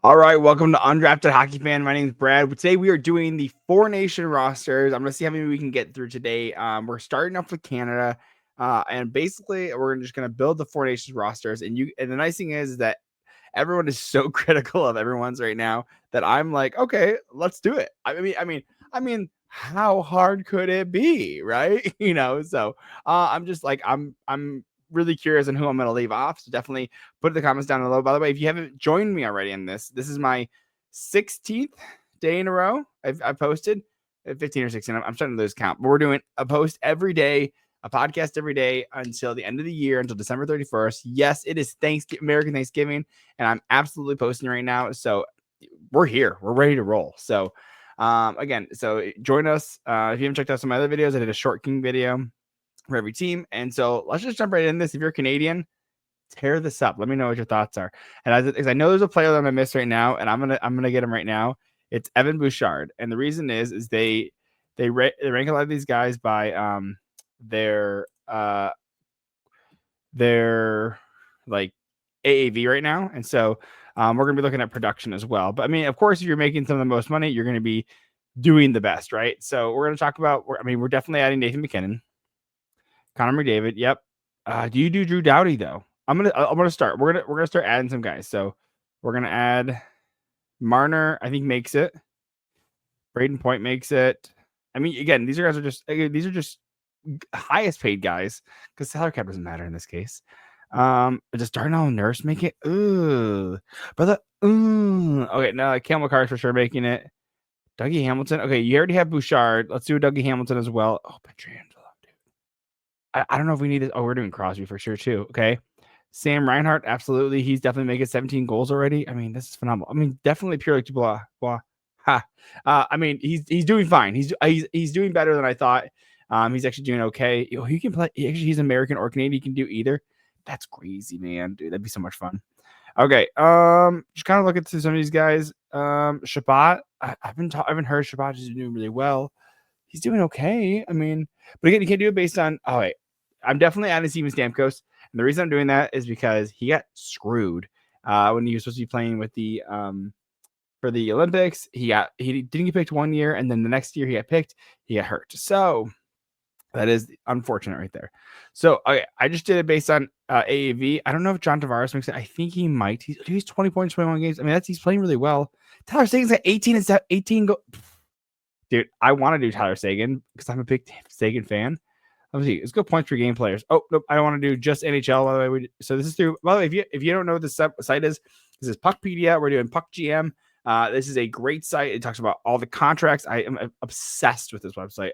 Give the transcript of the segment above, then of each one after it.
All right, welcome to Undrafted Hockey Fan. My name is Brad. Today we are doing the Four Nation rosters. I'm going to see how many we can get through today. We're starting off with Canada, and basically we're just going to build the Four Nations rosters. And the nice thing is that everyone is so critical of everyone's right now that I'm like, okay, let's do it. I mean, how hard could it be, right? So I'm just like I'm really curious on who I'm going to leave off. So definitely put the comments down below. By the way, if you haven't joined me already in this is my 16th day in a row I've posted. 15 or 16. I'm starting to lose count, but we're doing a post every day, a podcast every day until the end of the year, until December 31st. Yes, it is American Thanksgiving, and I'm absolutely posting right now. So we're here. We're ready to roll. So again, so join us. If you haven't checked out some of my other videos, I did a short king video for every team. And so let's just jump right in this. If you're Canadian, tear this up. Let me know what your thoughts are. And as I know there's a player that I'm gonna miss right now, and I'm gonna get him right now. It's Evan Bouchard, and the reason is they rank a lot of these guys by their like AAV right now, and so we're gonna be looking at production as well. But I mean, of course, if you're making some of the most money, you're gonna be doing the best, right? So we're gonna talk about. We're definitely adding Nathan McKinnon, Connor McDavid. Yep. Do you do Drew Doughty though? I'm gonna start. We're gonna start adding some guys. So we're gonna add Marner. I think makes it. Braden Point makes it. I mean, again, these are just highest paid guys because salary cap doesn't matter in this case. Does Darnell Nurse make it? Ooh, brother. Ooh. Okay, no, Campbell Carr's for sure making it. Dougie Hamilton. Okay, you already have Bouchard. Let's do Dougie Hamilton as well. Oh, Pietrangelo, dude. I don't know if we need this. Oh, we're doing Crosby for sure too. Okay. Sam Reinhart, absolutely. He's definitely making 17 goals already. I mean, this is phenomenal. I mean, definitely pure like blah blah. Ha. I mean, he's doing fine. He's doing better than I thought. He's actually doing okay. He can play. Actually, he's American or Canadian. He can do either. That's crazy, man. Dude, that'd be so much fun. Okay. Just kind of looking through some of these guys. Shabbat. I haven't heard Shabbat is doing really well. He's doing okay. I mean, but again, you can't do it based on. Oh wait, I'm definitely adding Steven Stamkos, and the reason I'm doing that is because he got screwed when he was supposed to be playing with the for the Olympics. He didn't get picked 1 year, and then the next year he got picked, he got hurt. So that is unfortunate right there. So okay, I just did it based on AAV. I don't know if John Tavares makes it. I think he might. He's 20 points, 21 games. I mean, he's playing really well. Tyler Sagan's got 18 and 18 go. Dude, I want to do Tyler Sagan because I'm a big Sagan fan. Let me see. Let's go points per game players. Oh, nope. I don't want to do just NHL. By the way, so this is through. By the way, if you don't know what this site is, this is Puckpedia. We're doing Puck GM. This is a great site. It talks about all the contracts. I am obsessed with this website.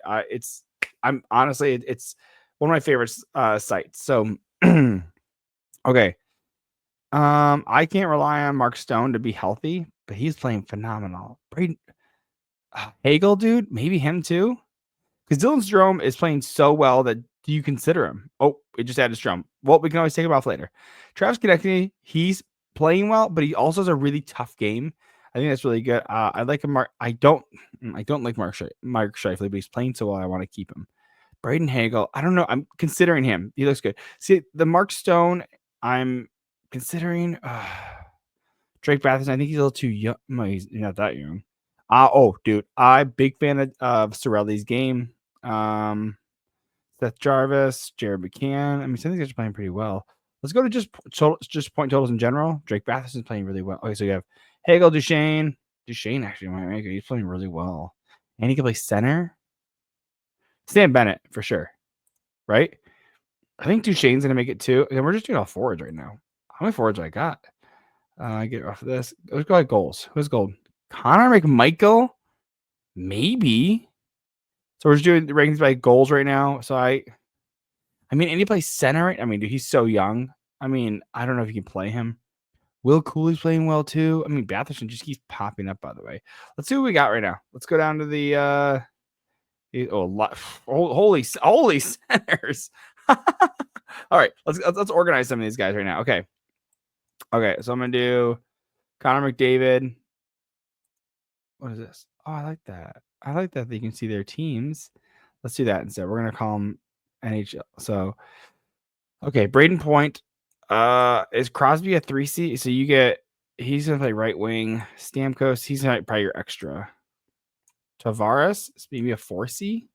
I'm honestly, it's one of my favorite sites. So, okay. I can't rely on Mark Stone to be healthy, but he's playing phenomenal. Braden Hagel, dude, maybe him too. Because Dylan Strome is playing so well that do you consider him? Oh, it just added Strome. Well, we can always take him off later. Travis Konecny, he's playing well, but he also has a really tough game. I think that's really good. I like him. I don't like Mark Scheifele, but he's playing so well. I want to keep him. Braden Hagel, I don't know. I'm considering him. He looks good. See, the Mark Stone, I'm considering. Drake Batherson, I think he's a little too young. No, he's not that young. Oh, dude, I'm big fan of Sorelli's game. Seth Jarvis, Jared McCann. I mean, some of these guys are playing pretty well. Let's go to just point totals in general. Drake Batherson's playing really well. Okay, so you have Hagel, Duchesne. Duchesne actually might make it. He's playing really well. And he can play center. Sam Bennett, for sure. Right? I think Duchesne's going to make it too. And we're just doing all forwards right now. How many forwards do I got? I get off of this. Let's go at goals. Who's gold? Connor McMichael? Maybe. So we're just doing the rankings by goals right now. So I mean, and he plays center, right? I mean, dude, he's so young. I mean, I don't know if you can play him. Will Cooley's playing well too. I mean, Batherson just keeps popping up, by the way. Let's see what we got right now. Let's go down to the holy centers. All right, let's organize some of these guys right now. Okay. So I'm gonna do Connor McDavid. What is this? Oh, I like that. I like that you can see their teams. Let's do that instead. We're gonna call them NHL. So, okay, Braden Point. Is Crosby a 3C? So you get He's gonna play right wing. Stamkos, he's gonna probably your extra. Tavares, maybe a 4C.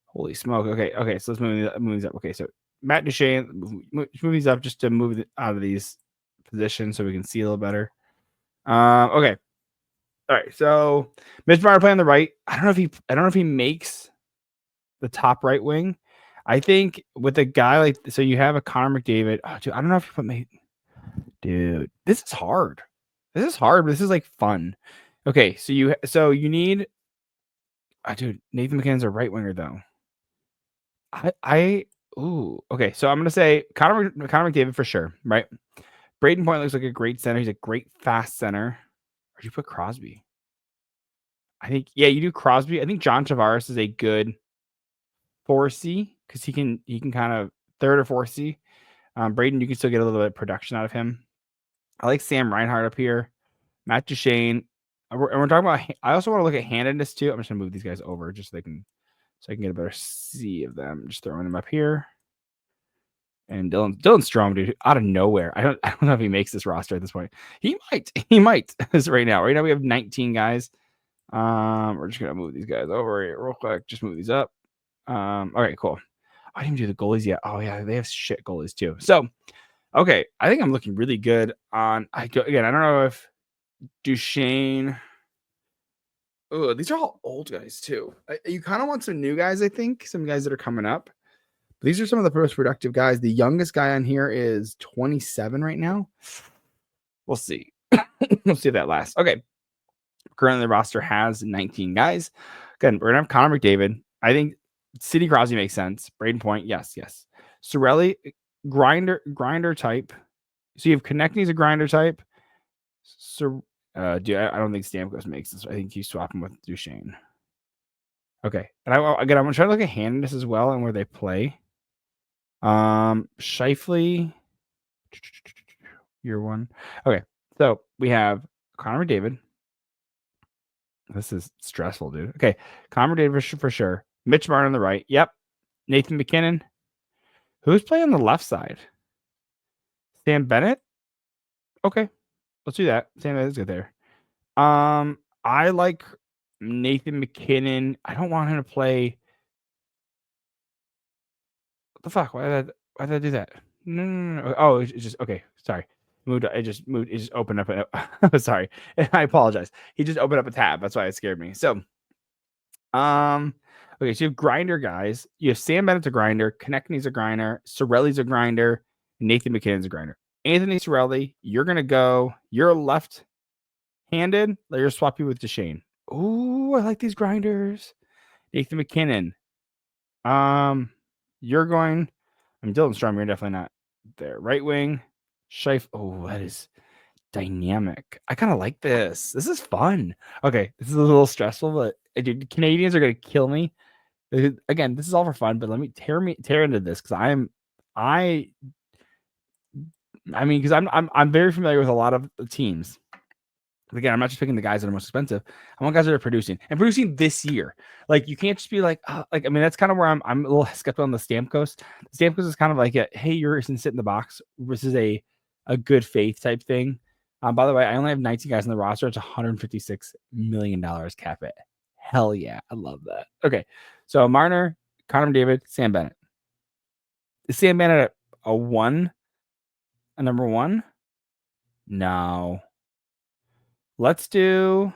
Holy smoke! Okay. So let's move these up. Okay, so Matt Duchene, move these up just to move out of these positions so we can see a little better. Okay. All right. So Mitch Marner playing on the right. I don't know if he makes the top right wing. I think with a guy like, so you have a Connor McDavid. Oh, dude, I don't know if you put me. Dude, this is hard. This is hard, but this is like fun. Okay, so you need. Dude, Nathan McKinnon's a right winger though. Okay. So I'm gonna say Connor McDavid for sure, right? Braden Point looks like a great center. He's a great fast center. Or do you put Crosby? I think you do Crosby. I think John Tavares is a good 4C because he can kind of third or 4C. Braden, you can still get a little bit of production out of him. I like Sam Reinhart up here. Matt Duchene. And we're talking about. I also want to look at handedness too. I'm just gonna move these guys over just so I can get a better see of them. Just throwing them up here. And Dylan Strome, dude, out of nowhere. I don't know if he makes this roster at this point. He might. This right now we have 19 guys. We're just gonna move these guys over here real quick. Just move these up. Okay, cool. I didn't even do the goalies yet. Oh yeah, they have shit goalies too. So, okay, I think I'm looking really good on. Again, I don't know if Duchene. Oh, these are all old guys too. You kind of want some new guys. I think some guys that are coming up. These are some of the most productive guys. The youngest guy on here is 27 right now. We'll see. We'll see if that lasts. Okay. Currently, the roster has 19 guys. Again, we're going to have Connor McDavid. I think Sidney Crosby makes sense. Braden Point, yes. Cirelli, grinder type. So you have Konechny's a grinder type. So, I don't think Stamkos makes this. I think you swap him with Duchene. Okay. And I'm going to try to look at handedness as well and where they play. Scheifele, year one. Okay, so we have Connor McDavid. This is stressful, dude. Okay, Connor McDavid for sure. Mitch Marner on the right. Yep. Nathan McKinnon. Who's playing on the left side? Sam Bennett. Okay, let's do that. Sam Bennett's good there. I like Nathan McKinnon. I don't want him to play. What the fuck? Why did I do that? No. Oh, it's just okay. Sorry. It just opened up. Sorry. I apologize. He just opened up a tab. That's why it scared me. So, okay. So you have grinder guys. You have Sam Bennett's a grinder. Konechny's a grinder. Cirelli's a grinder. Nathan McKinnon's a grinder. Anthony Cirelli, you're going to go. You're left-handed. You're swap you with Duchene. Ooh, I like these grinders. Nathan McKinnon. You're going. Dylan Strome, you're definitely not there. Right wing. Scheif. Oh, that is dynamic. I kind of like this. This is fun. Okay, this is a little stressful, but dude, Canadians are gonna kill me. Again, this is all for fun, but let me tear into this because I'm very familiar with a lot of the teams. Again, I'm not just picking the guys that are most expensive. I want guys that are producing this year. Like you can't just be like, that's kind of where I'm a little skeptical on the Stamkos. Stamkos is kind of like hey, you're going to sit in the box. This is a good faith type thing. By the way, I only have 19 guys on the roster. It's $156 million cap it. Hell yeah, I love that. Okay, so Marner, Connor McDavid, Sam Bennett. Is Sam Bennett a number one? No. Let's do.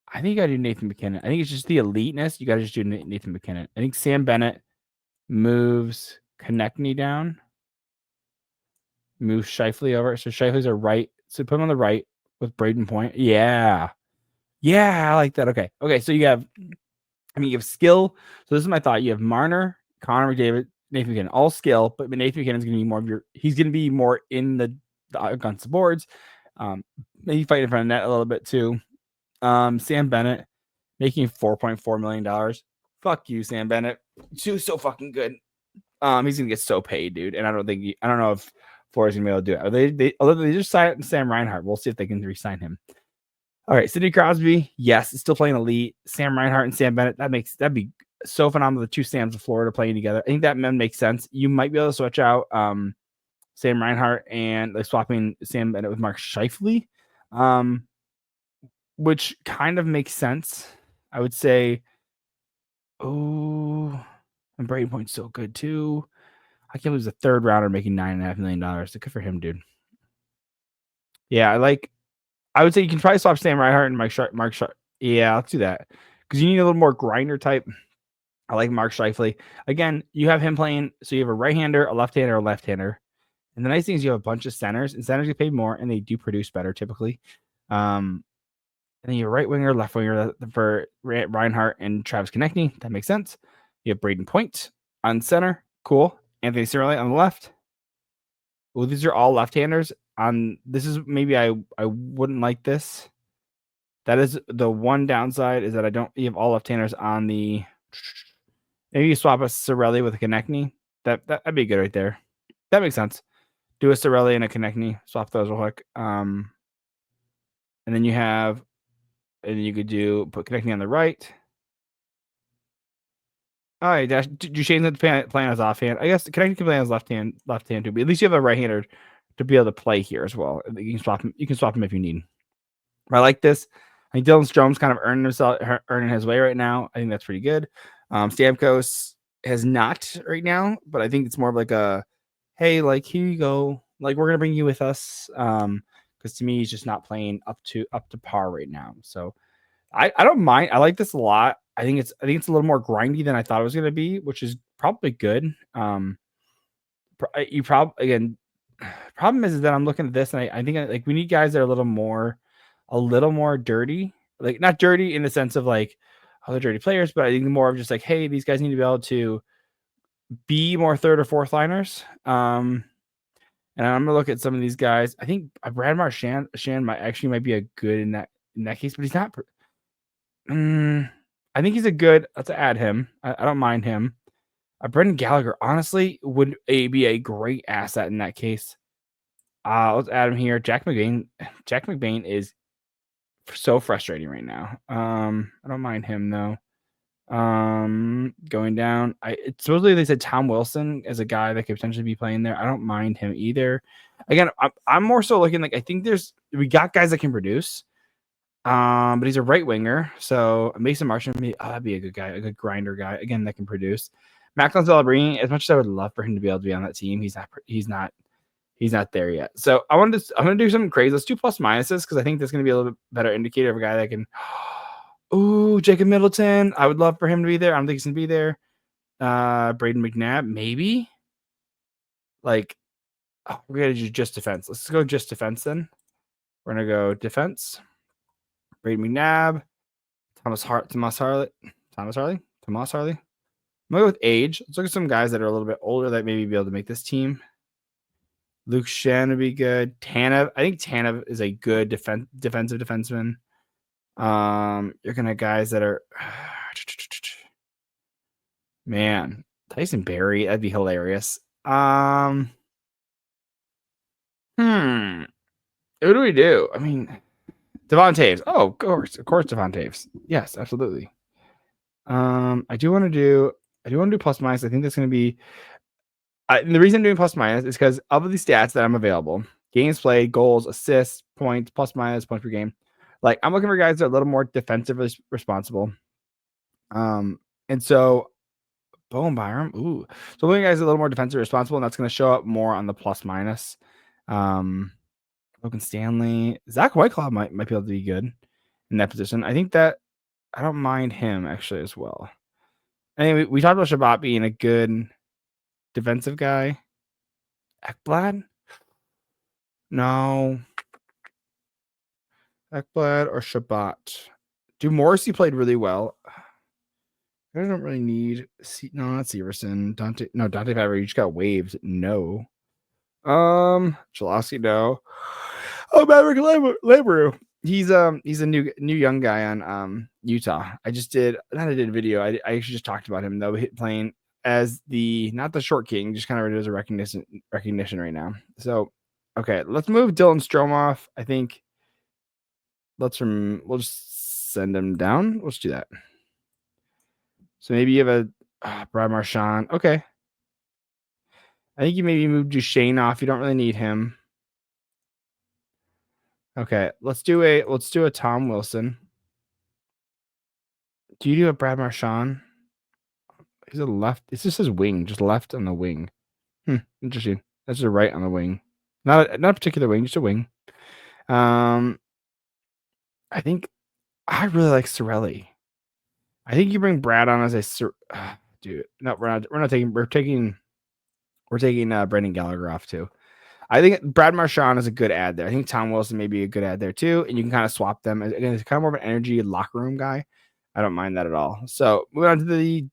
I think you got to do Nathan McKinnon. I think it's just the eliteness. You got to just do Nathan McKinnon. I think Sam Bennett moves Konechny down, moves Scheifele over. So Scheifele's a right. So put him on the right with Braden Point. Yeah, I like that. Okay. So you have skill. So this is my thought. You have Marner, Connor McDavid, Nathan McKinnon, all skill, but Nathan McKinnon's going to be more of he's going to be more in the against the boards. Maybe fight in front of net a little bit too. Sam Bennett making $4.4 million. Fuck you, Sam Bennett. She was so fucking good. He's gonna get so paid, dude. And I don't know if Florida's gonna be able to do it. Although they just signed Sam Reinhart. We'll see if they can re-sign him. All right, Sidney Crosby, yes, it's still playing elite. Sam Reinhart and Sam Bennett, that'd be so phenomenal. The two Sams of Florida playing together. I think that makes sense. You might be able to switch out Sam Reinhart and like swapping Sam Bennett with Mark Scheifele, which kind of makes sense. I would say, oh, and Brady Point's so good too. I can't lose a third rounder making $9.5 million. Good for him, dude. Yeah, I would say you can probably swap Sam Reinhart and Mark Sharp. Yeah, let's do that because you need a little more grinder type. I like Mark Scheifele. Again, you have him playing, so you have a right-hander, a left-hander, a left-hander. And the nice thing is you have a bunch of centers, and centers get paid more, and they do produce better typically. And then you have right winger, left winger for Reinhart and Travis Konechny. That makes sense. You have Braden Point on center. Cool. Anthony Cirelli on the left. Well, these are all left-handers. This is maybe I wouldn't like this. That is the one downside is that you have all left-handers on the. Maybe you swap a Cirelli with a Konechny. That'd be good right there. That makes sense. Do a Cirelli and a Konechny. Swap those real quick. And then you could put Konechny on the right. All right, Duchesne's playing as offhand. I guess Konechny can play as left hand too, but at least you have a right-hander to be able to play here as well. You can swap him. You can swap him if you need. I like this. I think Dylan Strome's kind of earning his way right now. I think that's pretty good. Stamkos has not right now, but I think it's more of like a, hey, like here you go, like we're gonna bring you with us. Because to me, he's just not playing up to par right now. So I don't mind. I like this a lot. I think it's a little more grindy than I thought it was gonna be, which is probably good. Problem is that I'm looking at this and I think like we need guys that are a little more dirty, like not dirty in the sense of like other dirty players, but I think more of just like, hey, these guys need to be able to be more third or fourth liners. And I'm gonna look at some of these guys. I think Brad Marchand might be a good in that case, but he's not. I think he's a good. Let's add him. I don't mind him. Brendan Gallagher honestly would be a great asset in that case. Let's add him here. Jack McBain is so frustrating right now. I don't mind him though. Going down. Supposedly they said Tom Wilson as a guy that could potentially be playing there. I don't mind him either. Again, I'm more so looking like I think we got guys that can produce. But he's a right winger, so Mason Marchand that'd be a good guy, a good grinder guy again that can produce. Macklin Celebrini, as much as I would love for him to be able to be on that team, he's not there yet. So I'm gonna do something crazy. Let's do plus minuses because I think that's gonna be a little bit better indicator of a guy that can. Ooh, Jacob Middleton. I would love for him to be there. I don't think he's gonna be there. Braden McNabb, maybe. Like, we're gonna do just defense. Let's go just defense then. We're gonna go defense. Braden McNabb, Thomas Harley. I'm gonna go with age. Let's look at some guys that are a little bit older that maybe be able to make this team. Luke Shen would be good. Tanev. I think Tanev is a good defensive defenseman. You're gonna guys that are man, Tyson Barrie, that'd be hilarious. Who do we do? I mean, Devon Taves. Oh, of course, Devon Taves. Yes, absolutely. I do want to do plus minus. I think that's going to be. The reason I'm doing plus minus is because of the stats that I'm available: games played, goals, assists, points, plus minus, points per game. Like I'm looking for guys that are a little more defensively responsible. And so, Bowen Byram. Ooh, so looking at guys a little more defensively responsible, and that's going to show up more on the plus minus. Logan Stanley, Zach Whiteclaw might be able to be good in that position. I think that I don't mind him actually as well. Anyway, we talked about Shabbat being a good defensive guy. Ekblad? No. Ekblad or Shabbat? Morrissey played really well. I don't really need. No, not Severson. Dante Fabry. You just got waived. No. Cholowski, no. Oh, Maverick Laboru. He's a new young guy on Utah. I did a video. I actually just talked about him though, playing as not the short king, just kind of as a recognition right now. So okay, let's move Dylan Strome off. I think we'll just send him down. Let's do that. So maybe you have a Brad Marchand. Okay. I think you maybe move Duchesne off. You don't really need him. Okay, let's do a Tom Wilson. Do you do a Brad Marchand? He's a left. It's just his wing, just left on the wing. Interesting. That's a right on the wing. Not a particular wing, just a wing. I think I really like Sorelli. I think you bring Brad on as a dude. No, we're taking Brendan Gallagher off too. I think Brad Marchand is a good ad there. I think Tom Wilson may be a good ad there too, and you can kind of swap them. Again, it's kind of more of an energy locker room guy. I don't mind that at all. So moving on to the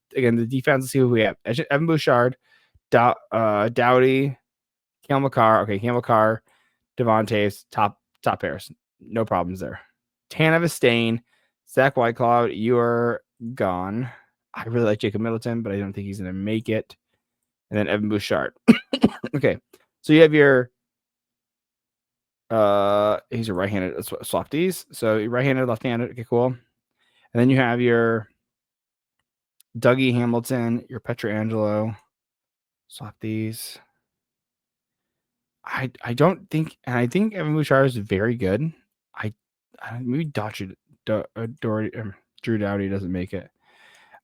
defense. Let's see who we have. Evan Bouchard, Doughty, Cale Makar. Okay, Cale Makar, Devon Toews, top pairs. No problems there. Tanev Stain, Zach Whitecloud, you are gone. I really like Jacob Middleton, but I don't think he's going to make it. And then Evan Bouchard. Okay, so you have your he's a right-handed softies. So you're right-handed, left-handed. Okay, cool. And then you have your Dougie Hamilton, your Pietrangelo, softies. I don't think, and I think Evan Bouchard is very good. I maybe Drew Doughty doesn't make it.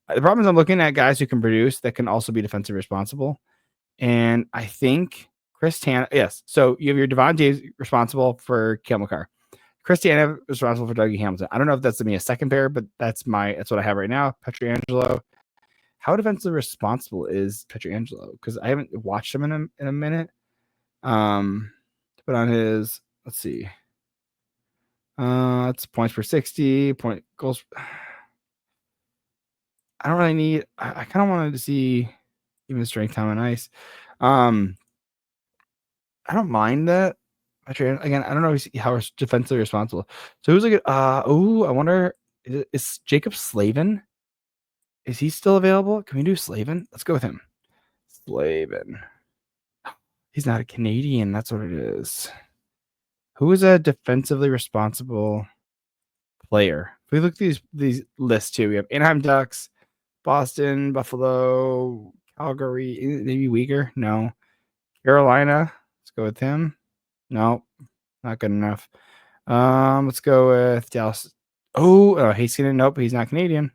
The problem is I'm looking at guys who can produce that can also be defensive responsible, and I think Chris Tanev. Yes, so you have your Devon Toews responsible for Cale Makar. Chris Tanev is responsible for Dougie Hamilton. I don't know if that's to me a second pair, but that's what I have right now. Pietrangelo. How defensively responsible is Pietrangelo? Because I haven't watched him in a minute. But on his, let's see. It's points per 60, point goals. I don't really need. I kind of wanted to see even strength time on ice. I don't mind that. Again, I don't know how it's defensively responsible. So who's like, I wonder, is Jacob Slavin? Is he still available? Can we do Slavin? Let's go with him. Slavin. He's not a Canadian. That's what it is. Who is a defensively responsible player? If we look at these lists too, we have Anaheim Ducks, Boston, Buffalo, Calgary, maybe Uyghur. No. Carolina. Let's go with him. No, not good enough. Let's go with Dallas. Heiskanen. Nope, he's not Canadian.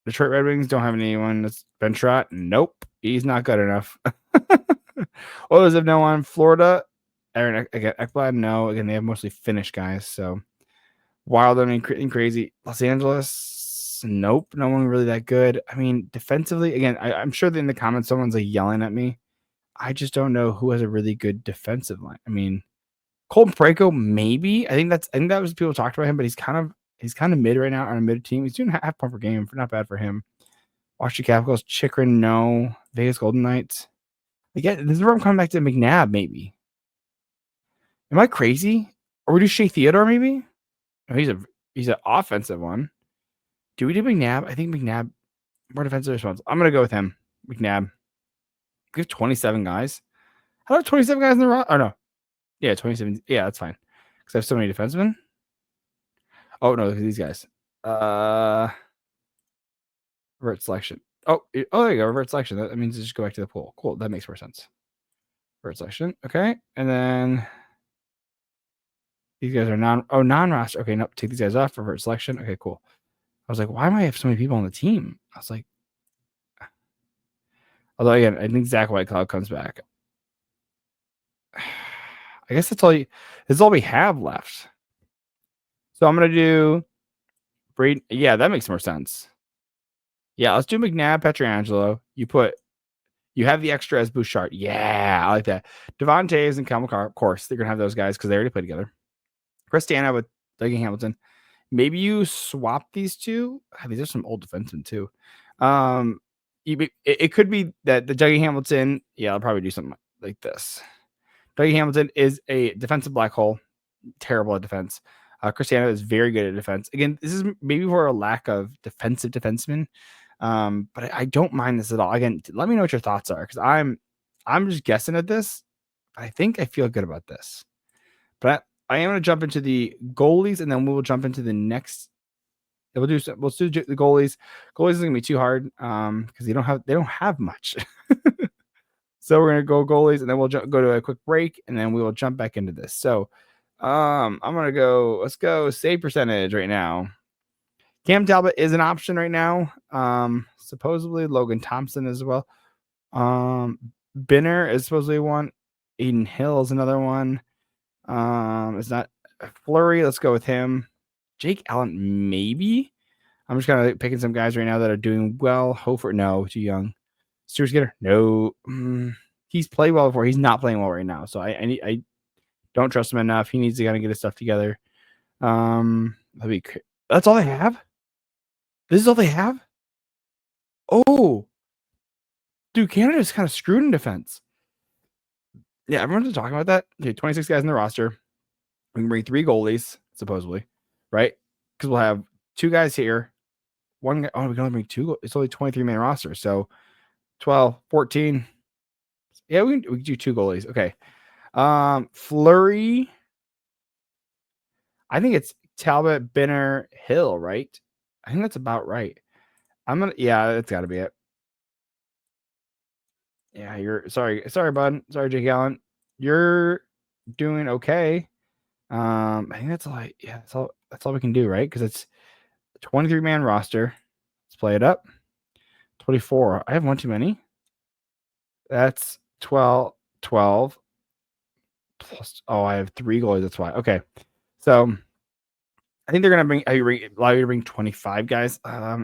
Detroit Red Wings don't have anyone. That's Ben Trott. Nope, he's not good enough. Oilers have no one. Florida. Aaron Ekblad. No, again they have mostly Finnish guys. So Wild and crazy. Los Angeles. Nope, no one really that good. I mean, defensively, again, I'm sure that in the comments someone's like yelling at me. I just don't know who has a really good defensive line. I mean, Colton Parayko, maybe. I think that was people talked about him, but he's kind of mid right now on a mid team. He's doing half point per game, not bad for him. Washington Capitals, Chikrin, no. Vegas Golden Knights. Again, this is where I'm coming back to McNabb, maybe. Am I crazy? Or we do Shea Theodore, maybe? Oh, he's an offensive one. Do we do McNabb? I think McNabb more defensive response. I'm gonna go with him. McNabb. We have 27 guys. How about 27 guys in the roster? Oh no. Yeah, 27. Yeah, that's fine. Because I have so many defensemen. Oh no, look at these guys. Revert selection. Oh, there you go. Revert selection. That means just go back to the pool. Cool. That makes more sense. Revert selection. Okay. And then these guys are non-roster. Okay, nope. Take these guys off. Revert selection. Okay, cool. I was like, why am I have so many people on the team? I was like, although again, I think Zach Whitecloud comes back. I guess that's all we have left. So I'm gonna do Braden. Yeah, that makes more sense. Yeah, let's do McNabb, Pietrangelo. You have the extra as Bouchard. Yeah, I like that. Devon Toews and Cale Makar, of course, they're gonna have those guys because they already play together. Chris Tanev with Dougie Hamilton. Maybe you swap these two. These are some old defensemen too. It could be that the Dougie Hamilton. Yeah, I'll probably do something like this. Dougie Hamilton is a defensive black hole. Terrible at defense. Chris Tanev is very good at defense. Again, this is maybe for a lack of defensive defensemen. But I don't mind this at all. Again, let me know what your thoughts are because I'm just guessing at this. But I think I feel good about this. But I am going to jump into the goalies, and then we will jump into the next. We'll do the goalies. Goalies is going to be too hard because they don't have much. So we're gonna go goalies, and then we'll go to a quick break, and then we will jump back into this. So, I'm gonna go. Let's go save percentage right now. Cam Talbot is an option right now. Supposedly Logan Thompson as well. Binner is supposedly one. Aiden Hill is another one. It's not Fleury. Let's go with him. Jake Allen, maybe. I'm just kind of picking some guys right now that are doing well. Hofer, no, too young. Stuart Skinner, no. He's played well before. He's not playing well right now, so I don't trust him enough. He needs to kind of get his stuff together. That's all they have. This is all they have. Oh, dude, Canada's kind of screwed in defense. Yeah, everyone's talking about that. Okay, 26 guys in the roster. We can bring 3 goalies, supposedly, right? Because we'll have 2 guys here. One guy. Oh, we can only bring 2. It's only 23-man roster. So 12, 14. Yeah, we can do 2 goalies. Okay. Fleury. I think it's Talbot, Binner, Hill, right? I think that's about right. Yeah, that's got to be it. Yeah, sorry, bud. Sorry, Jake Allen. You're doing okay. I think that's all we can do, right? Because it's a 23-man roster. Let's play it up. 24. I have one too many. That's 12 plus. Oh, I have 3 goalies. That's why. Okay. So I think they're gonna allow you to bring 25 guys.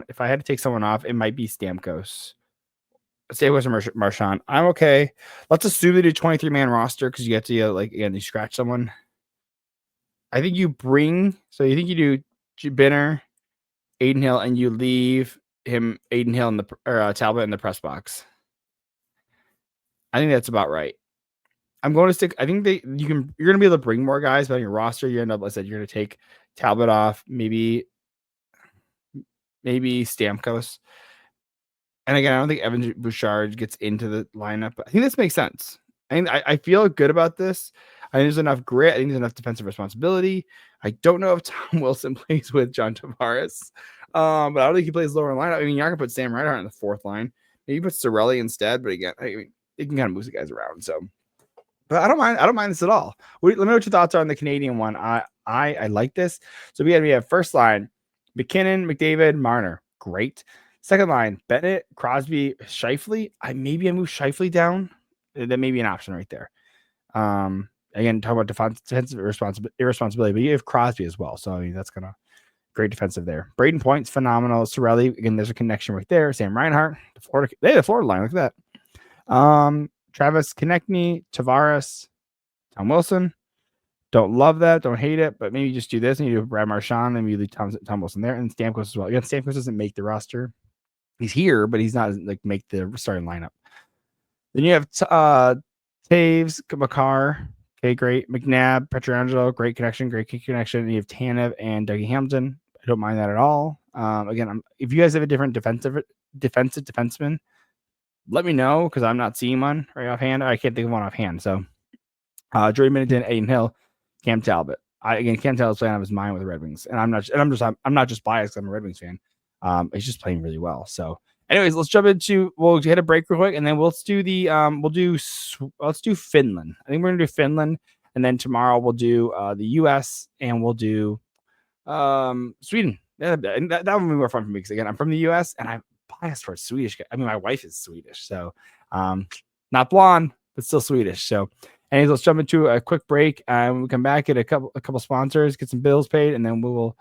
If I had to take someone off, it might be Stamkos. Stamkos or Marchand. I'm okay. Let's assume they do 23-man roster because you have to you scratch someone. I think you do Binner, Aiden Hill, and you leave him Aiden Hill Talbot in the press box. I think that's about right. I'm going to stick. I think you're going to be able to bring more guys, but on your roster, you end up, like I said, you're going to take Talbot off, maybe Stamkos. And again, I don't think Evan Bouchard gets into the lineup, but I think this makes sense. I feel good about this. I think there's enough grit. I think there's enough defensive responsibility. I don't know if Tom Wilson plays with John Tavares, but I don't think he plays lower in the lineup. I mean, you're not going to put Sam Reinhart on the 4th line. Maybe put Cirelli instead, but again, you can kind of move the guys around. So, but I don't mind this at all. Let me know what your thoughts are on the Canadian one. I like this. So we have first line, McKinnon, McDavid, Marner. Great. Second line, Bennett, Crosby, Scheifele. I move Scheifele down. That may be an option right there. Again, talking about defensive irresponsibility, but you have Crosby as well. So I mean, that's gonna great defensive there. Braden Point's phenomenal. Cirelli, again, there's a connection right there. Sam Reinhart, the Florida line. Look at that. Travis Konechny, Tavares, Tom Wilson. Don't love that. Don't hate it, but maybe you just do this and you do Brad Marchand and you leave Tom Wilson there and Stamkos as well. Again, Stamkos doesn't make the roster. He's here, but he's not make the starting lineup. Then you have Taves, Makar. Okay, great. McNabb, Pietrangelo, great connection, great kick connection. And you have Tanev and Dougie Hamilton. I don't mind that at all. Again, if you guys have a different defensive defenseman, let me know because I'm not seeing one right offhand. I can't think of one offhand. So, Jordy Middleton, Aiden Hill, Cam Talbot. Cam Talbot's playing out of his mind with the Red Wings, and I'm not just biased. I'm a Red Wings fan. He's just playing really well. So, anyways, let's jump into. We'll hit a break real quick, and then let's do Finland. I think we're gonna do Finland, and then tomorrow we'll do the US and we'll do Sweden. Yeah, that one will be more fun for me because again, I'm from the US and I'm biased towards Swedish. I mean, my wife is Swedish, so not blonde, but still Swedish. So, anyways, let's jump into a quick break, and when we come back, get a couple sponsors, get some bills paid, and then we will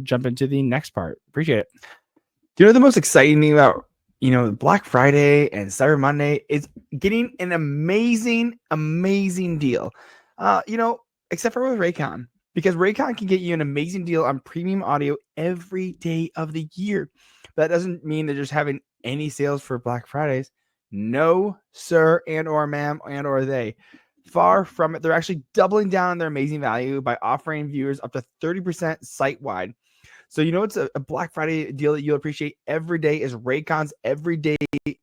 jump into the next part. Appreciate it. Do you know the most exciting thing about Black Friday and Cyber Monday is getting an amazing deal. Except for with Raycon, because Raycon can get you an amazing deal on premium audio every day of the year. That doesn't mean they're just having any sales for Black Fridays. No, sir, and or ma'am, and or they. Far from it. They're actually doubling down on their amazing value by offering viewers up to 30% site-wide. So it's a Black Friday deal that you'll appreciate every day is Raycon's everyday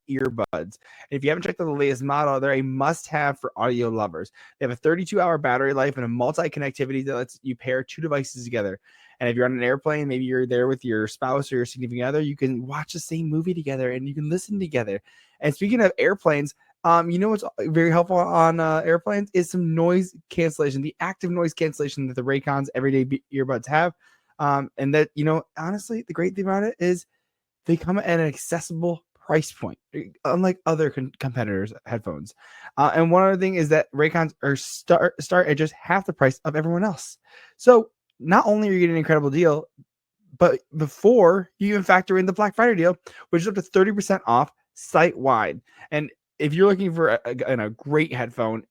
earbuds. And if you haven't checked out the latest model, they're a must-have for audio lovers. They have a 32-hour battery life and a multi-connectivity that lets you pair 2 devices together. And if you're on an airplane, maybe you're there with your spouse or your significant other, you can watch the same movie together and you can listen together. And speaking of airplanes, You know what's very helpful on airplanes is some noise cancellation, the active noise cancellation that the Raycons everyday earbuds have. And that, honestly, the great thing about it is they come at an accessible price point, unlike other competitors' headphones. And one other thing is that Raycons are start at just half the price of everyone else. So not only are you getting an incredible deal, but before you even factor in the Black Friday deal, which is up to 30% off site-wide. And if you're looking for a great headphone,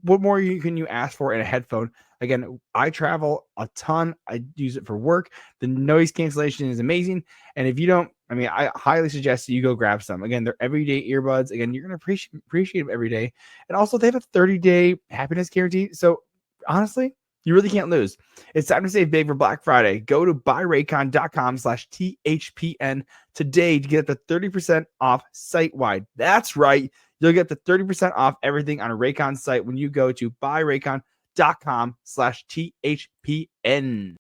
what more can you ask for in a headphone? Again, I travel a ton. I use it for work. The noise cancellation is amazing. And if you don't, I highly suggest that you go grab some. Again, they're everyday earbuds. Again, you're going to appreciate them every day. And also, they have a 30-day happiness guarantee. So honestly, you really can't lose. It's time to save big for Black Friday. Go to buyraycon.com/THPN today to get up to 30% off site-wide. That's right. You'll get the 30% off everything on a Raycon site when you go to buyraycon.com/THPN.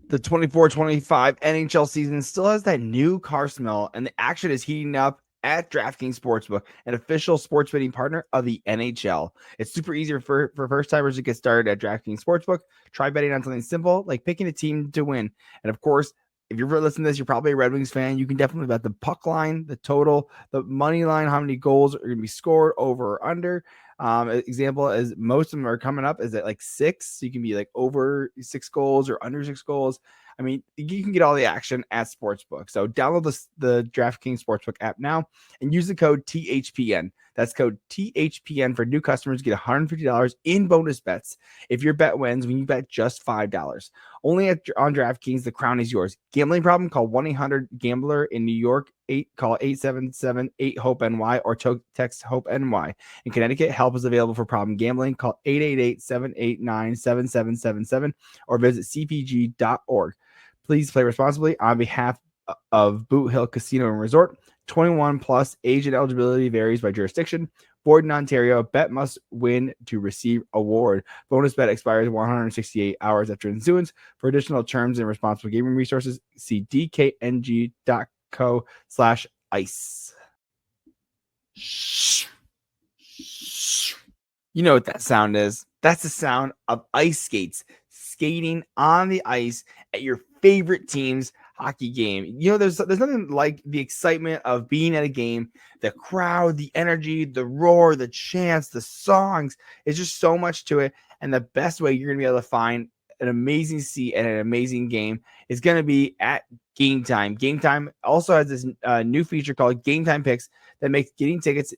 The 24-25 NHL season still has that new car smell, and the action is heating up at DraftKings Sportsbook, an official sports betting partner of the NHL. It's super easy for first-timers to get started at DraftKings Sportsbook. Try betting on something simple like picking a team to win. And of course, if you're listening to this, you're probably a Red Wings fan. You can definitely bet the puck line, the total, the money line, how many goals are going to be scored, over or under. Example is most of them are coming up is at like 6. So you can be like over 6 goals or under 6 goals. You can get all the action at Sportsbook. So download the DraftKings Sportsbook app now and use the code THPN. That's code THPN for new customers. Get $150 in bonus bets if your bet wins when you bet just $5. Only on DraftKings, the crown is yours. Gambling problem? Call 1-800-GAMBLER. In New York, call 877-8-HOPE-NY or text HOPE-NY. In Connecticut, help is available for problem gambling. Call 888-789-7777 or visit cpg.org. Please play responsibly on behalf of Boot Hill Casino and Resort. 21 plus, age and eligibility varies by jurisdiction. Void in Ontario. Bet must win to receive award. Bonus bet expires 168 hours after issuance. For additional terms and responsible gaming resources, see dkng.co/ice. You know what that sound is? That's the sound of ice skates skating on the ice at your favorite team's hockey game. There's nothing like the excitement of being at a game, the crowd, the energy, the roar, the chants, the songs. It's just so much to it. And the best way you're going to be able to find an amazing seat and an amazing game is going to be at Game Time. Game Time also has this new feature called Game Time Picks that makes getting tickets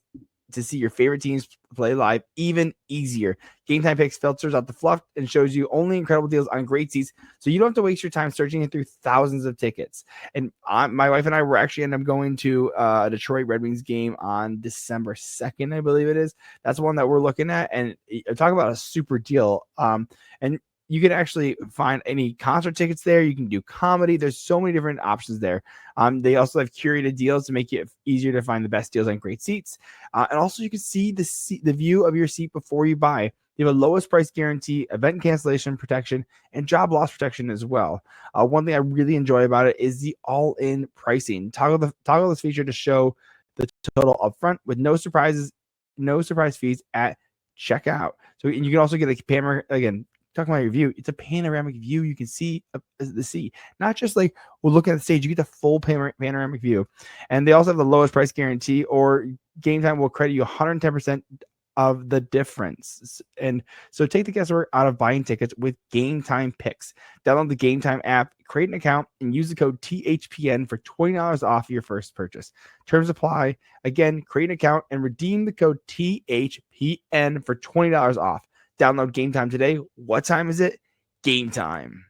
to see your favorite teams play live even easier. Game Time Picks filters out the fluff and shows you only incredible deals on great seats, so you don't have to waste your time searching through thousands of tickets. And my wife and I were actually end up going to a Detroit Red Wings game on December 2nd, I believe it is. That's the one that we're looking at, and talk about a super deal. And you can actually find any concert tickets there. You can do comedy. There's so many different options there. They also have curated deals to make it easier to find the best deals on great seats. And also you can see the view of your seat before you buy. You have a lowest price guarantee, event cancellation protection, and job loss protection as well. One thing I really enjoy about it is the all-in pricing. Toggle this feature to show the total upfront with no surprise fees at checkout. So and you can also get a camera again. Talking about your view, it's a panoramic view. You can see the sea, not just like we're looking at the stage. You get the full panoramic view, and they also have the lowest price guarantee. Or Game Time will credit you 110% of the difference. And so take the guesswork out of buying tickets with Game Time Picks. Download the Game Time app, create an account, and use the code THPN for $20 off your first purchase. Terms apply. Again, create an account and redeem the code THPN for $20 off. Download Game Time today. What time is it? Game time.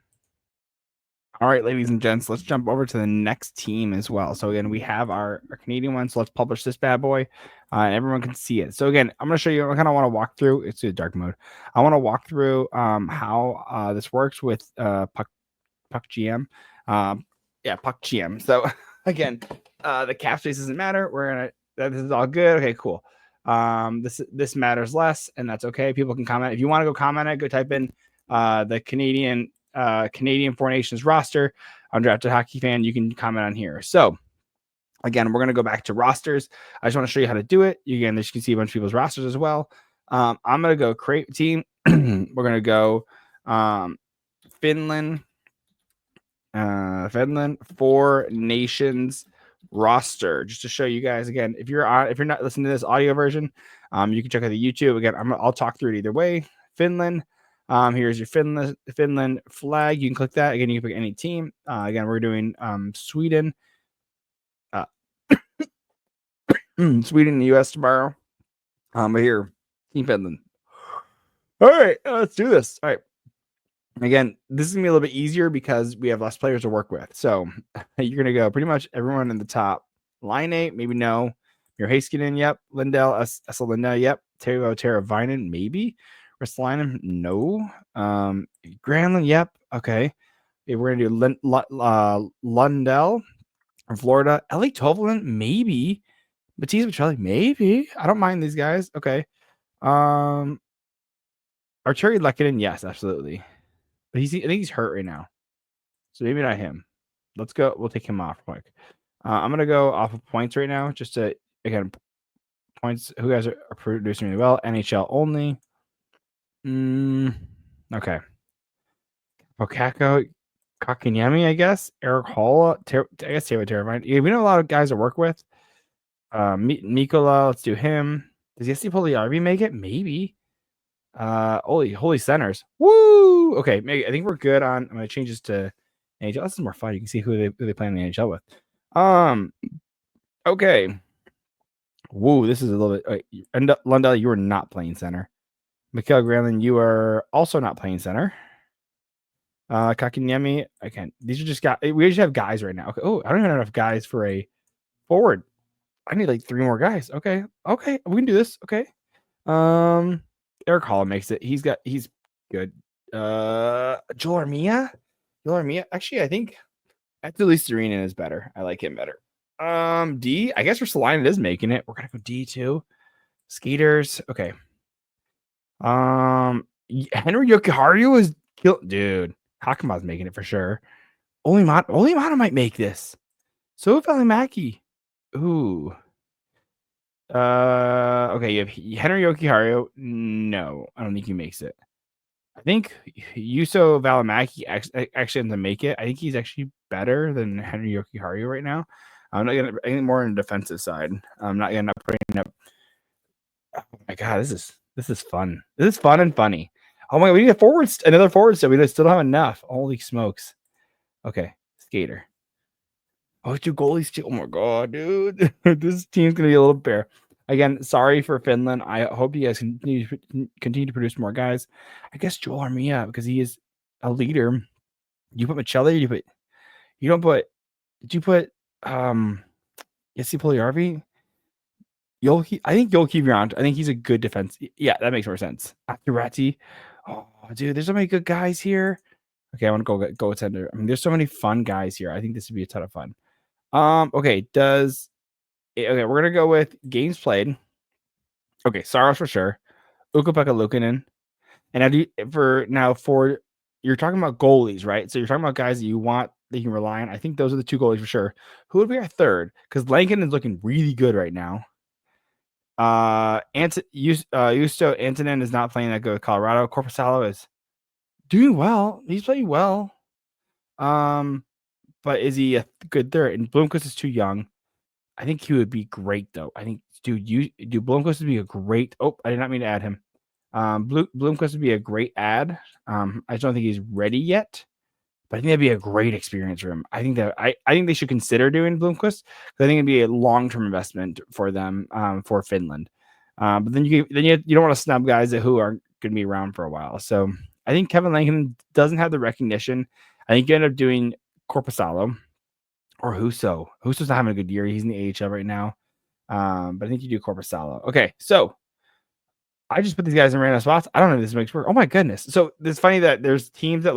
All right, ladies and gents, let's jump over to the next team as well. So again, we have our Canadian one. So let's publish this bad boy and everyone can see it. So again, I'm going to show you, I kind of want to walk through, it's a dark mode. I want to walk through how this works with Puck GM. Puck GM. So again, the cap space doesn't matter. This is all good. Okay, cool. This matters less, and that's okay. People can comment. If you want to go comment it, go type in the Canadian Four Nations roster, Undrafted Hockey Fan. You can comment on here. So Again, we're going to go back to rosters. I just want to show you how to do it. Again, you can see a bunch of people's rosters as well. I'm going to go create team. We're going to go Finland, Four Nations roster, just to show you guys. Again, if you're not listening to this audio version, you can check out the YouTube. Again, I'll talk through it either way. Finland. Here's your Finland flag. You can click that. Again, you can pick any team. Again, we're doing Sweden. Sweden and the US tomorrow. But here, Team Finland. All right, let's do this. All right. Again, this is gonna be a little bit easier because we have less players to work with. So you're gonna go pretty much everyone in the top line 8, maybe no. Your Heiskanen, yep. Lindell, Esselinda, yep. Tara Vinen, maybe. Ristolainen, no. Granlund, yep. Okay. We're gonna do Lundell from Florida. Ellie Tovlin, maybe. Matisse Petrelli, maybe. I don't mind these guys. Okay. Arturi Lehkonen, yes, absolutely. But I think he's hurt right now. So maybe not him. Let's go. We'll take him off quick. I'm going to go off of points right now. Just to, again, points. Who guys are producing really well? NHL only. Okay. Okako, Kakanyemi, I guess. Eric Hall. I guess Taylor Terrifying. Yeah, we know a lot of guys to work with. Nikola, let's do him. Does Jesse Puljujärvi make it? Maybe. Holy centers. Woo! Okay, maybe I think we're good on. I'm gonna change this to NHL. This is more fun. You can see who they play in the NHL with. Okay. Woo, this is a little bit. Lundell, you are not playing center. Mikael Granlund, you are also not playing center. Kakanyemi, I can't. These are just guys. We just have guys right now. Okay. Oh, I don't even have enough guys for a forward. I need like 3 more guys. Okay, we can do this. Okay. Eric Hall makes it. He's good. Joel Armia. Actually, I think at least Serena is better. I like him better. D. I guess Ristolainen is making it. We're gonna go D2. Skaters. Okay. Henry Jokiharju is killed, dude. Hakanpää's making it for sure. Olimata might make this. So Välimäki. Ooh. Okay, you have Henry Jokiharju. No, I don't think he makes it. I think Juuso Välimäki actually ends up make it. I think he's actually better than Henry Jokiharju right now. I'm not gonna. I think more on the defensive side. I'm not gonna putting up. Oh my god, this is fun. This is fun and funny. Oh my god, we need another forward. So we still don't have enough. Holy smokes. Okay, skater. Oh, 2 goalies too. Oh my god, dude. This team's gonna be a little bare. Again, sorry for Finland. I hope you guys continue to produce more guys. I guess Joel Armia, because he is a leader. You put Michelli, did you put Jesse Puljujärvi? I think you'll keep around. I think he's a good defense. Yeah, that makes more sense. Akirati. Oh, dude, there's so many good guys here. Okay, I want to go center. I mean, there's so many fun guys here. I think this would be a ton of fun. Okay, we're gonna go with games played. Okay, Saros for sure. Ukko-Pekka Luukkonen. And for you're talking about goalies, right? So you're talking about guys that you want that you can rely on. I think those are the 2 goalies for sure. Who would be our third? Because Lankin is looking really good right now. Juuso Antonen is not playing that good with Colorado. Korpisalo is doing well. He's playing well. But is he a good third? And Blomqvist is too young. I think he would be great though. I think, Blomqvist would be a great. Oh, I did not mean to add him. Blomqvist would be a great add. I just don't think he's ready yet. But I think that'd be a great experience for him. I think they should consider doing Blomqvist. I think it'd be a long-term investment for them, for Finland. But then you don't want to snub guys who aren't going to be around for a while. So I think Kevin Lankin doesn't have the recognition. I think you end up doing Korpisalo or Husso. Husso's not having a good year. He's in the AHL right now. But I think you do Korpisalo. Okay, so I just put these guys in random spots. I don't know if this makes work. Oh my goodness. So it's funny that there's teams that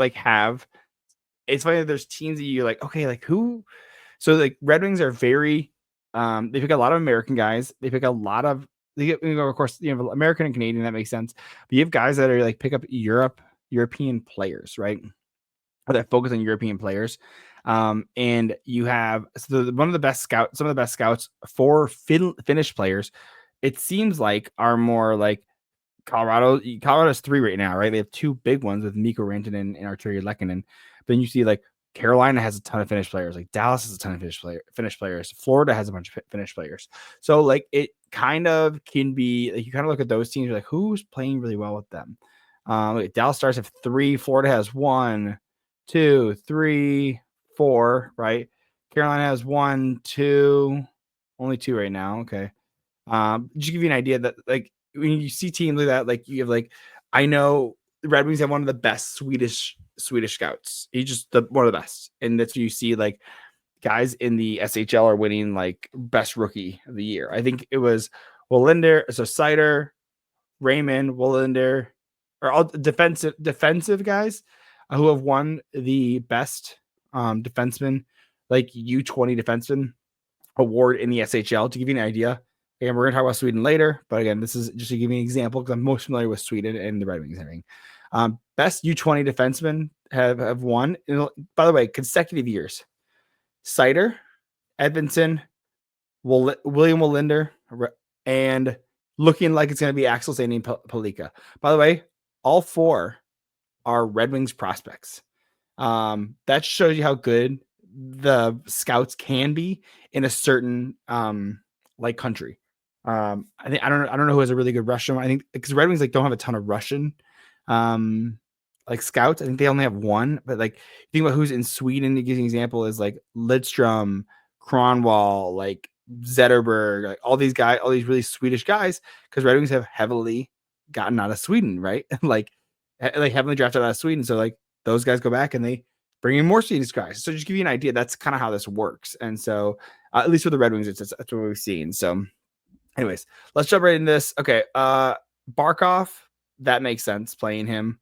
it's funny that there's teams that you like, okay, like who? So like Red Wings are very, they pick a lot of American guys. They pick a lot of, of course, American and Canadian, that makes sense. But you have guys that are like pick up European players, right? Or that focus on European players. And you have one of the best scouts, some of the best scouts for Finnish players. It seems like are more like Colorado's 3 right now, right? They have 2 big ones with Mikko Rantanen and Arturi Lehkonen. But then you see like Carolina has a ton of Finnish players, like Dallas has a ton of Finnish players. Florida has a bunch of Finnish players. So like it kind of can be like you kind of look at those teams, you're like, who's playing really well with them? Like Dallas Stars have 3, Florida has 1, 2, 3, 4, right? Carolina has 1, 2, only 2 right now. Okay. Just to give you an idea that like when you see teams like that, like you have like I know the Red Wings have one of the best Swedish scouts. He's just one of the best, and that's what you see like guys in the SHL are winning like best rookie of the year. I think it was Wallinder, so Sider, Raymond, Wallinder, are all defensive guys who have won the best defenseman, like U20 defenseman award in the SHL. To give you an idea. Again, we're going to talk about Sweden later, but again, this is just to give you an example because I'm most familiar with Sweden and the Red Wings having. Best U20 defensemen have won, by the way, consecutive years. Sider, Edmonton, William Wallinder, and looking like it's going to be Axel Sandin Palika. By the way, all 4 are Red Wings prospects. That shows you how good the scouts can be in a certain like country. I don't know who has a really good Russian. I think because Red Wings like don't have a ton of Russian like scouts. I think they only have 1, but like think about who's in Sweden. To give you an example is like Lidstrom, Kronwall, like Zetterberg, like all these guys, all these really Swedish guys, because Red Wings have heavily gotten out of Sweden, right? like heavily drafted out of Sweden. So like those guys go back and they bring in more Swedish guys. So just give you an idea, that's kind of how this works. And so at least with the Red Wings, that's what we've seen. So anyways, let's jump right into this. Okay. Barkov, that makes sense playing him.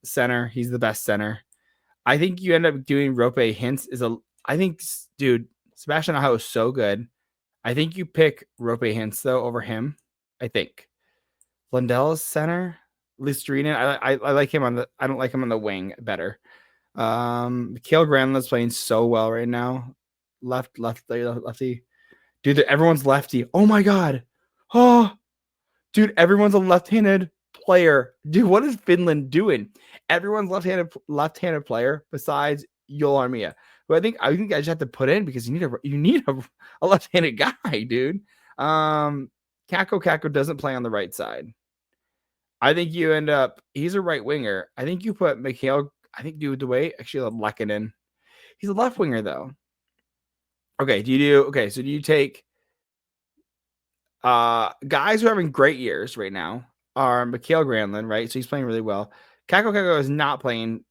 Center, he's the best center. I think you end up doing Rope Hintz I think, dude, Sebastian Aho is so good. I think you pick Rope Hintz though over him. I think Lundell's center, Listerine. I like him I don't like him on the wing better. Mikhail Granlund's playing so well right now. Lefty. Dude, everyone's lefty. Oh my god. Oh, dude, everyone's a left-handed player. Dude, what is Finland doing? Everyone's left-handed player besides Joel Armia, who I think I just have to put in because you need a left-handed guy, dude. Kako doesn't play on the right side. I think you end up he's a right winger. I think you put Mikhail. I think the way actually Lehkonen. He's a left winger though. Okay, so do you take guys who are having great years right now are Mikhail Granlund, right? So he's playing really well. Kako is not playing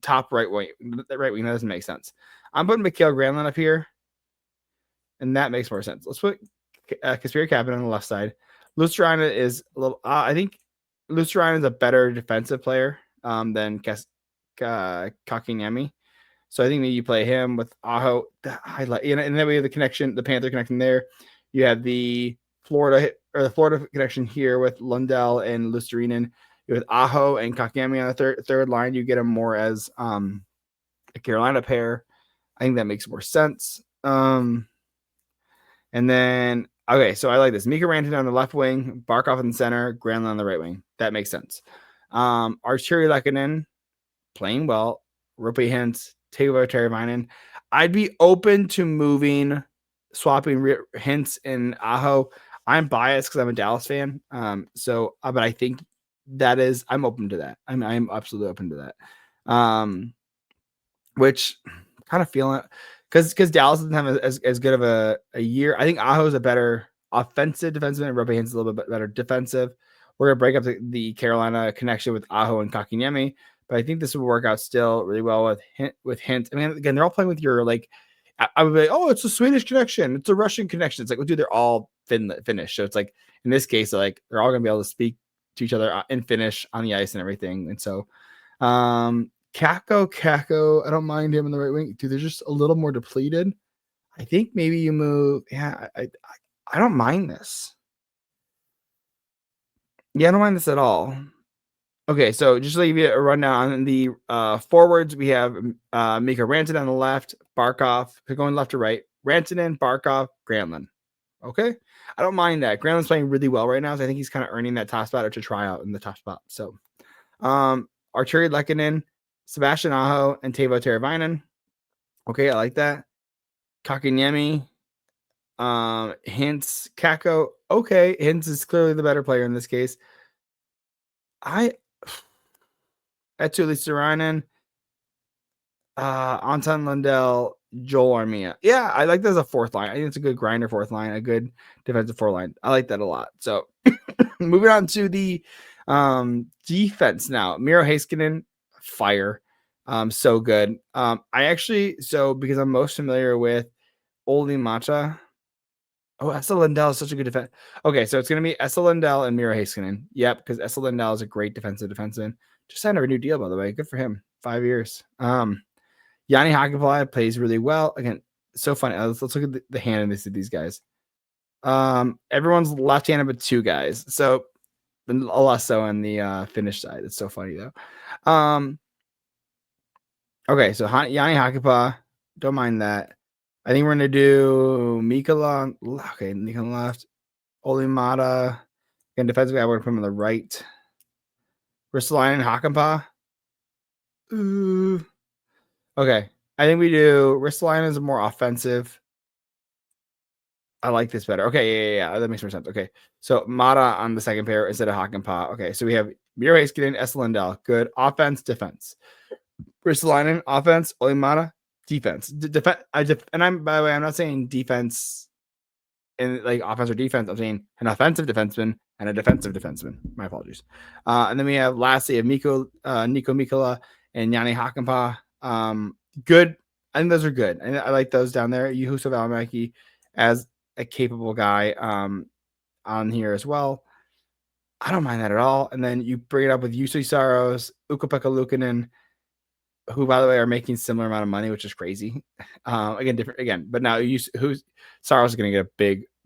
top right wing. That doesn't make sense. I'm putting Mikhail Granlund up here, and that makes more sense. Let's put Kasperi Kapanen on the left side. Luciana is a little. I think Luciana is a better defensive player than Kakiniemi. So I think that you play him with Aho. And then we have the Panther connection there. You have the Florida connection here with Lundell and Lusterinen. With Aho and Kakiniemi on the third line, you get them more as a Carolina pair. I think that makes more sense. And then okay, so I like this. Mikko Rantanen on the left wing, Barkov in the center, Granlund on the right wing. That makes sense. Arturi Lehkonen playing well. Rope Hintz, Teuvo Teravainen. I'd be open to swapping Hintz and Aho. I'm biased because I'm a Dallas fan. But I think I'm open to that. I'm absolutely open to that. Which kind of feeling because Dallas doesn't have as good of a year. I think Aho is a better offensive defenseman and Rope Hintz is a little bit better defensive. We're gonna break up the Carolina connection with Aho and Kakiniemi. But I think this will work out still really well with Hint. I mean, again, they're all playing with your like. I would be like, oh, it's a Swedish connection, it's a Russian connection. It's like, well, dude, they're all Finnish. So it's like in this case, like they're all gonna be able to speak to each other in Finnish on the ice and everything. And so, Kako, I don't mind him in the right wing. Dude, they're just a little more depleted. I think maybe you move. Yeah, I don't mind this. Yeah, I don't mind this at all. Okay, so just to give you a rundown on the forwards, we have Mika Rantanen on the left, Barkov. If you're going left to right, Rantanen, Barkov, Granlund. Okay, I don't mind that. Granlund's playing really well right now, so I think he's kind of earning that top spot or to try out in the top spot. So, Arturi Lehkonen, Sebastian Aho, and Teuvo Teravainen. Okay, I like that. Kakanyemi, Hintz, Kako. Okay, Hintz is clearly the better player in this case. Eetu Luostarinen, Anton Lundell, Joel Armia. Yeah, I like that as a fourth line. I think it's a good grinder fourth line, a good defensive fourth line. I like that a lot. So moving on to the defense now. Miro Heiskanen, fire. So good. Because I'm most familiar with Olli Mata. Oh, Esa Lindell is such a good defense. Okay, so it's going to be Esa Lindell and Miro Heiskanen. Yep, because Esa Lindell is a great defensive defenseman. Just signed a new deal, by the way. Good for him. 5 years. Yanni Hakanpää plays really well. Again, so funny. Let's look at the hand of these guys. Everyone's left-handed but two guys. So a less so on the Finnish side. It's so funny though. Okay, so Yanni Hakanpää. Don't mind that. I think we're gonna do Mikkola. Okay, Mikkola left. Olli Mata. Again, defensively, I would put him on the right. Ristolainen and Hakanpää. Ooh. Okay, I think we do Ristolainen is more offensive. I like this better. Okay, yeah, that makes more sense. Okay, so Mata on the second pair instead of Hakanpää. Okay, so we have Miro Heiskanen, Esa Lindell. Good offense, defense. Ristolainen, offense. Olli Mata, defense. And by the way, I'm not saying defense in like offense or defense. I'm saying an offensive defenseman and a defensive defenseman. My apologies. And then we have lastly Nico Mikkola and Yanni Hakanpää. Good. I think those are good. And I like those down there. Juuso Välimäki as a capable guy on here as well. I don't mind that at all. And then you bring it up with Juuse Saros, Ukko-Pekka Luukkonen, who, by the way, are making similar amount of money, which is crazy. But now Saros is going to get a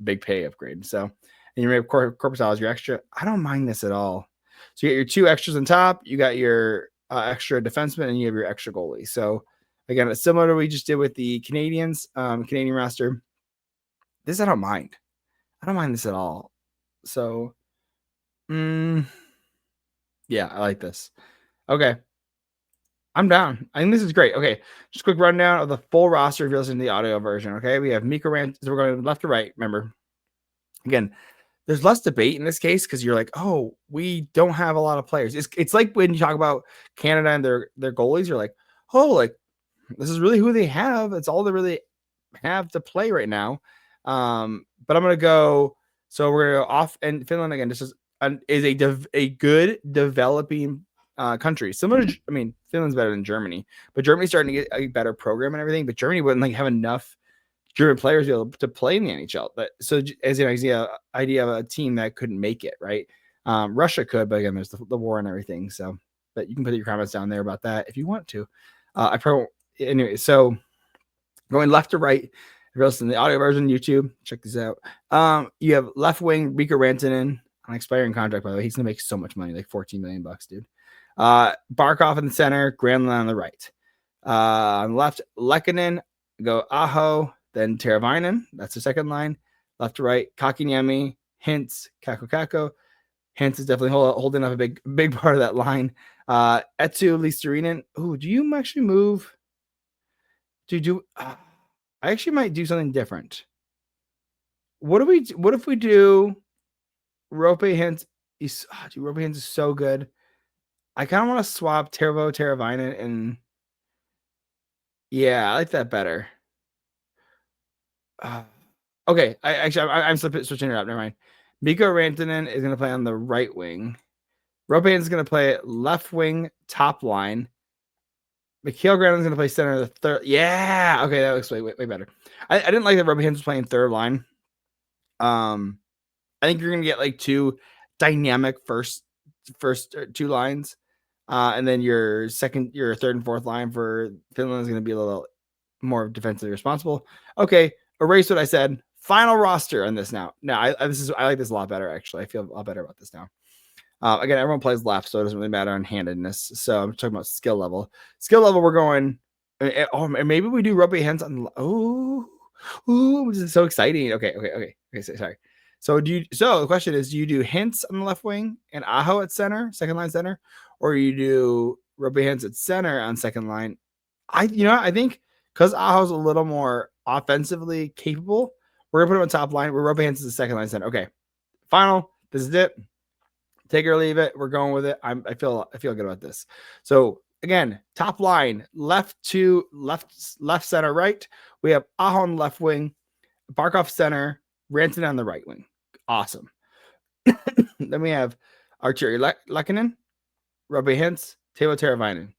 big pay upgrade. So, and you have Korpisalo as your extra. I don't mind this at all. So you got your two extras on top. You got your extra defenseman, and you have your extra goalie. So again, it's similar to what we just did with the Canadians, Canadian roster. This I don't mind. I don't mind this at all. So, yeah, I like this. Okay. I'm down. I think this is great. Okay, just a quick rundown of the full roster if you're listening to the audio version. Okay, we have Mika Rantanen. So we're going left to right. Remember, again, there's less debate in this case because you're like, oh, we don't have a lot of players. It's like when you talk about Canada and their goalies, you're like, oh, like this is really who they have. It's all they really have to play right now. But I'm gonna go. So we're gonna go off, and Finland again. This is a good developing country. Similar to, Finland's better than Germany, but Germany's starting to get a better program and everything. But Germany wouldn't have enough German players to be able to play in the NHL. But so as an idea of a team that couldn't make it, right? Russia could, but again, there's the war and everything. So, but you can put your comments down there about that if you want to. Anyway. So going left to right. If you're listening to the audio version, YouTube, check this out. You have left wing Mika Rantanen on expiring contract. By the way, he's gonna make so much money, like $14 million, dude. Barkov in the center, Granlund on the right. On the left, Lehkonen, go Aho, then Teravainen. That's the second line. Left to right, Kakanyemi, Hintz, Kako. Hintz is definitely holding up a big part of that line. Eetu Luostarinen. Ooh, do you actually move? I actually might do something different. What if we do Roope Hintz? Roope Hintz is so good. I kind of want to swap Teuvo Teravainen and yeah, I like that better. Okay, I'm switching it up. Never mind. Mikko Rantanen is going to play on the right wing. Roope Hintz is going to play left wing, top line. Mikael Granlund is going to play center the third. Yeah, okay, that looks way better. I didn't like that Roope Hintz was playing third line. I think you're going to get like two dynamic first two lines. And then your third and fourth line for Finland is going to be a little more defensively responsible. Okay, erase what I said. Final roster on this now. Now, I like this a lot better, actually. I feel a lot better about this now. Again, everyone plays left, so it doesn't really matter on handedness. So I'm talking about skill level. Skill level, we're going. Oh, maybe we do rugby hands on. Ooh, this is so exciting. Okay. Sorry. So So the question is, do you do hints on the left wing and Aho at center, second line center, or you do rugby hands at center on second line? I think because Aho's a little more offensively capable, we're gonna put him on top line. We're rugby hands as the second line center. Okay. Final. This is it. Take it or leave it. We're going with it. I feel good about this. So again, top line, left center, right. We have Aho on the left wing, Barkov center, Rantanen on the right wing. Awesome. Then we have Arturi Lehkonen, Robbie Hintz, Teuvo Teravainen.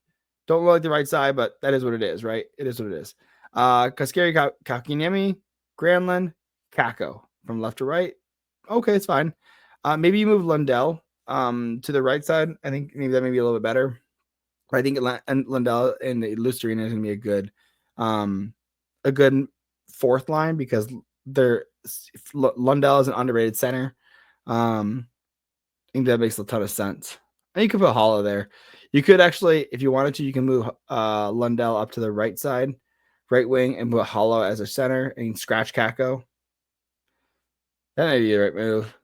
Don't really like the right side, but that is what it is, right? It is what it is. Kaskeri Kakiniemi, Granlund, Kako from left to right. Okay, it's fine. Maybe you move Lundell to the right side. I think maybe that may be a little bit better. But I think Lundell and Lusterina is going to be a good fourth line because Lundell is an underrated center. I think that makes a ton of sense. And you could put Hollow there. You could actually, if you wanted to, you can move Lundell up to the right side, right wing, and put Hollow as a center and scratch Kako. That may be the right move.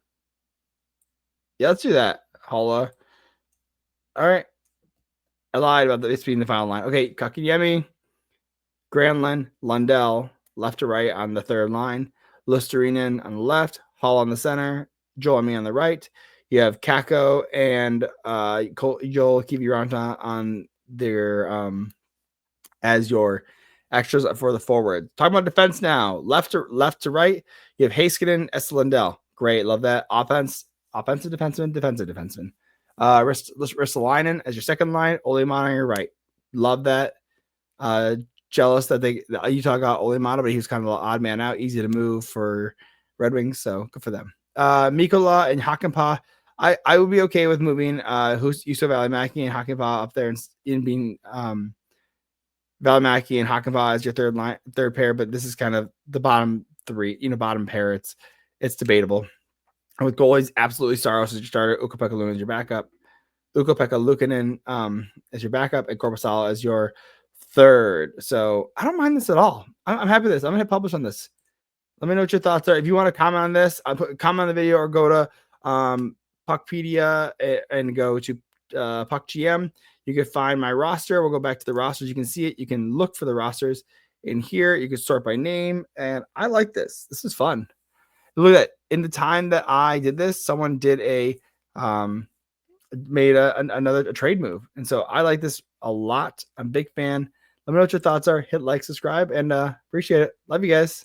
Yeah, let's do that. Hollow. All right. I lied about this being the final line. Okay, Kakiniemi, Granlund, Lundell, left to right on the third line, Lusterinen on the left, Hall on the center, Joel Embiid on the right. You have Kako and Joel Kiviranta on their as your extras for the forward. Talking about defense now, left to right. You have Heiskanen, Lundell. Great, love that. Offensive defenseman. Ristolainen as your second line, Olimana on your right. Love that. Jealous that Utah got Olimana, but he was kind of an odd man out, easy to move for Red Wings, so good for them. Mikkola and Hakanpää. I would be okay with moving Juuso Välimäki and Hakanpää up there and being Välimäki and Hakanpää as your third pair, but this is kind of the bottom three, bottom pair. It's debatable. And with goalies, absolutely Saros as your starter, Ukko-Pekka Luukkonen as your backup, Ukko-Pekka Luukkonen as your backup, and Korpisalo as your third. So I don't mind this at all. I'm happy with this. I'm going to hit publish on this. Let me know what your thoughts are. If you want to comment on this, comment on the video or go to Puckpedia and go to Puck GM. You can find my roster. We'll go back to the rosters. You can see it. You can look for the rosters in here. You can sort by name. And I like this. This is fun. Look at that. In the time that I did this, someone did made another trade move. And so I like this a lot. I'm a big fan. Let me know what your thoughts are. Hit like, subscribe, and appreciate it. Love you guys.